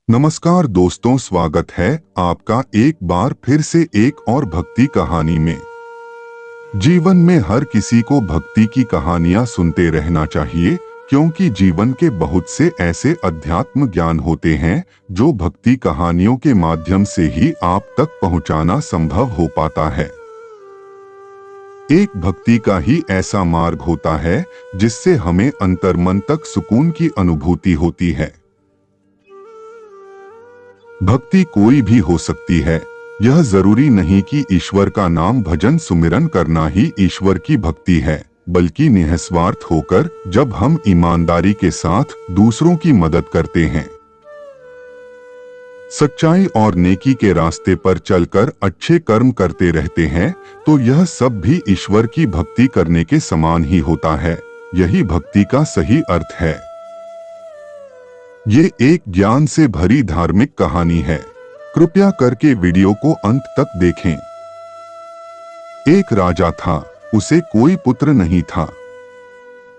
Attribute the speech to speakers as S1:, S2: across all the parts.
S1: नमस्कार दोस्तों, स्वागत है आपका एक बार फिर से एक और भक्ति कहानी में। जीवन में हर किसी को भक्ति की कहानियां सुनते रहना चाहिए, क्योंकि जीवन के बहुत से ऐसे अध्यात्म ज्ञान होते हैं जो भक्ति कहानियों के माध्यम से ही आप तक पहुंचाना संभव हो पाता है। एक भक्ति का ही ऐसा मार्ग होता है जिससे हमें अंतर्मन तक सुकून की अनुभूति होती है। भक्ति कोई भी हो सकती है। यह जरूरी नहीं कि ईश्वर का नाम भजन सुमिरन करना ही ईश्वर की भक्ति है, बल्कि निस्वार्थ होकर जब हम ईमानदारी के साथ दूसरों की मदद करते हैं, सच्चाई और नेकी के रास्ते पर चलकर अच्छे कर्म करते रहते हैं, तो यह सब भी ईश्वर की भक्ति करने के समान ही होता है। यही भक्ति का सही अर्थ है। ये एक ज्ञान से भरी धार्मिक कहानी है। कृपया करके वीडियो को अंत तक देखें। एक राजा था, उसे कोई पुत्र नहीं था।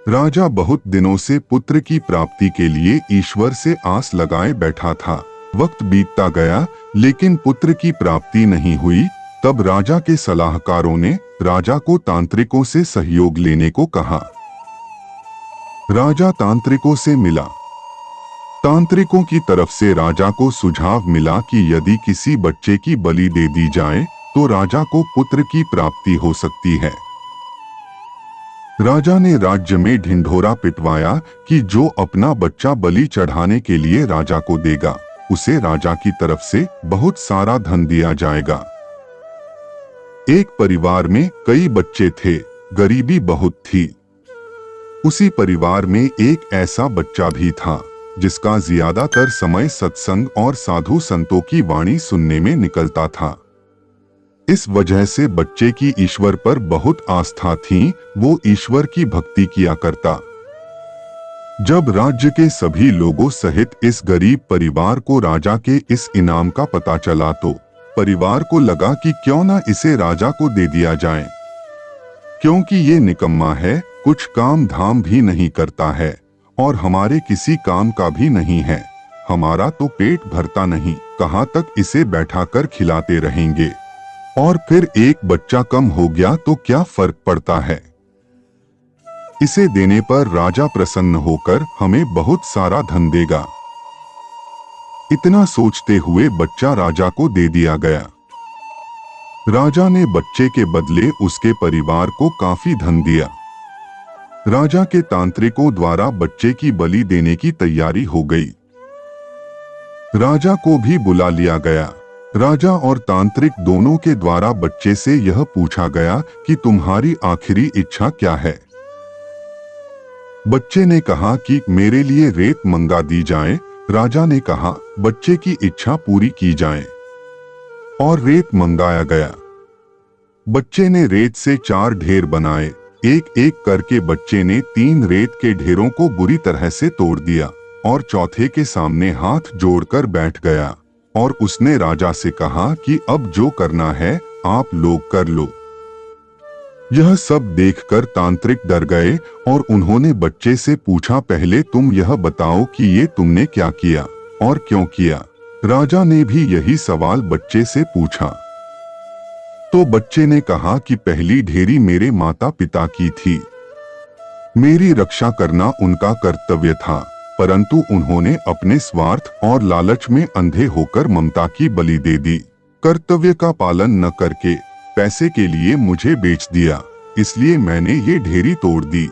S1: राजा बहुत दिनों से पुत्र की प्राप्ति के लिए ईश्वर से आस लगाए बैठा था। वक्त बीतता गया, लेकिन पुत्र की प्राप्ति नहीं हुई। तब राजा के सलाहकारों ने राजा को तांत्रिकों से सहयोग लेने को कहा। राजा तांत्रिकों से मिला। तांत्रिकों की तरफ से राजा को सुझाव मिला कि यदि किसी बच्चे की बलि दे दी जाए तो राजा को पुत्र की प्राप्ति हो सकती है। राजा ने राज्य में ढिंढोरा पिटवाया कि जो अपना बच्चा बलि चढ़ाने के लिए राजा को देगा, उसे राजा की तरफ से बहुत सारा धन दिया जाएगा। एक परिवार में कई बच्चे थे, गरीबी बहुत थी। उसी परिवार में एक ऐसा बच्चा भी था जिसका ज्यादातर समय सत्संग और साधु संतों की वाणी सुनने में निकलता था। इस वजह से बच्चे की ईश्वर पर बहुत आस्था थी। वो ईश्वर की भक्ति किया करता। जब राज्य के सभी लोगों सहित इस गरीब परिवार को राजा के इस इनाम का पता चला तो परिवार को लगा कि क्यों ना इसे राजा को दे दिया जाए, क्योंकि ये निकम्मा है, कुछ काम धाम भी नहीं करता है और हमारे किसी काम का भी नहीं है। हमारा तो पेट भरता नहीं, कहाँ तक इसे बैठाकर खिलाते रहेंगे। और फिर एक बच्चा कम हो गया तो क्या फर्क पड़ता है। इसे देने पर राजा प्रसन्न होकर हमें बहुत सारा धन देगा। इतना सोचते हुए बच्चा राजा को दे दिया गया। राजा ने बच्चे के बदले उसके परिवार को काफी धन दिया। राजा के तांत्रिकों द्वारा बच्चे की बलि देने की तैयारी हो गई। राजा को भी बुला लिया गया। राजा और तांत्रिक दोनों के द्वारा बच्चे से यह पूछा गया कि तुम्हारी आखिरी इच्छा क्या है। बच्चे ने कहा कि मेरे लिए रेत मंगा दी जाए। राजा ने कहा बच्चे की इच्छा पूरी की जाए, और रेत मंगाया गया। बच्चे ने रेत से 4 ढेर बनाए। एक एक करके बच्चे ने 3 रेत के ढेरों को बुरी तरह से तोड़ दिया और चौथे के सामने हाथ जोड़कर बैठ गया, और उसने राजा से कहा कि अब जो करना है आप लोग कर लो। यह सब देखकर तांत्रिक डर गए और उन्होंने बच्चे से पूछा, पहले तुम यह बताओ कि ये तुमने क्या किया और क्यों किया। राजा ने भी यही सवाल बच्चे से पूछा। तो बच्चे ने कहा कि पहली ढेरी मेरे माता पिता की थी। मेरी रक्षा करना उनका कर्तव्य था, परंतु उन्होंने अपने स्वार्थ और लालच में अंधे होकर ममता की बलि दे दी। कर्तव्य का पालन न करके पैसे के लिए मुझे बेच दिया, इसलिए मैंने ये ढेरी तोड़ दी।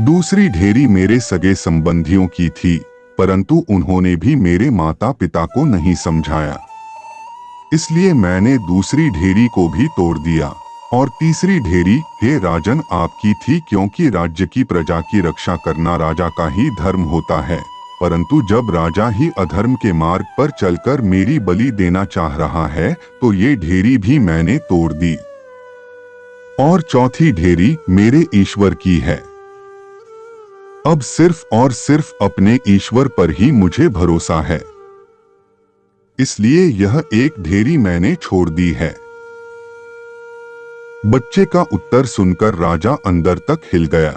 S1: दूसरी ढेरी मेरे सगे संबंधियों की थी, परंतु उन्होंने भी मेरे माता पिता को नहीं समझाया, इसलिए मैंने दूसरी ढेरी को भी तोड़ दिया। और तीसरी ढेरी हे राजन आपकी थी, क्योंकि राज्य की प्रजा की रक्षा करना राजा का ही धर्म होता है। परंतु जब राजा ही अधर्म के मार्ग पर चलकर मेरी बलि देना चाह रहा है तो ये ढेरी भी मैंने तोड़ दी। और चौथी ढेरी मेरे ईश्वर की है। अब सिर्फ और सिर्फ अपने ईश्वर पर ही मुझे भरोसा है, इसलिए यह एक ढेरी मैंने छोड़ दी है। बच्चे का उत्तर सुनकर राजा अंदर तक हिल गया।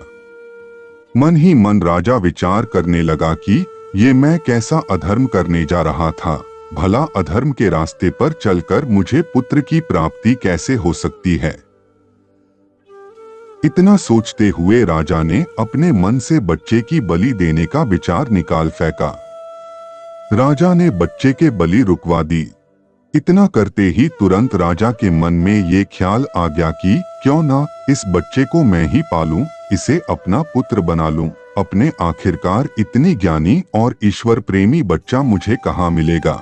S1: मन ही मन राजा विचार करने लगा कि ये मैं कैसा अधर्म करने जा रहा था? भला अधर्म के रास्ते पर चलकर मुझे पुत्र की प्राप्ति कैसे हो सकती है? इतना सोचते हुए राजा ने अपने मन से बच्चे की बलि देने का विचार निकाल फेंका। राजा ने बच्चे के बलि रुकवा दी। इतना करते ही तुरंत राजा के मन में ये ख्याल आ गया कि क्यों ना इस बच्चे को मैं ही पालूं, इसे अपना पुत्र बना लूं। अपने आखिरकार इतनी ज्ञानी और ईश्वर प्रेमी बच्चा मुझे कहाँ मिलेगा?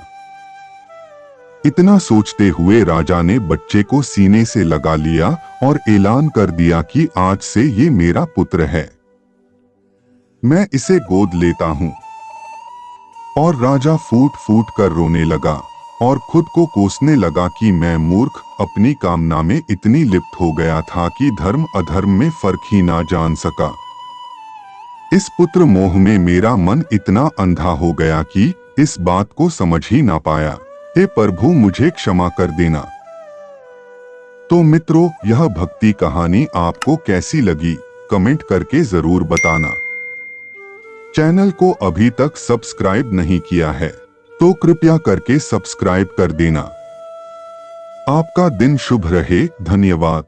S1: इतना सोचते हुए राजा ने बच्चे को सीने से लगा लिया और ऐलान कर दिया कि आज से ये मेरा पुत्र है, मैं इसे गोद लेता हूँ। और राजा फूट फूट कर रोने लगा और खुद को कोसने लगा कि मैं मूर्ख, अपनी कामना में इतनी लिप्त हो गया था कि धर्म अधर्म में फर्क ही ना जान सका। इस पुत्र मोह में मेरा मन इतना अंधा हो गया कि इस बात को समझ ही ना पाया। हे प्रभु, मुझे क्षमा कर देना। तो मित्रों, यह भक्ति कहानी आपको कैसी लगी कमेंट करके जरूर बताना। चैनल को अभी तक सब्सक्राइब नहीं किया है तो कृपया करके सब्सक्राइब कर देना। आपका दिन शुभ रहे। धन्यवाद।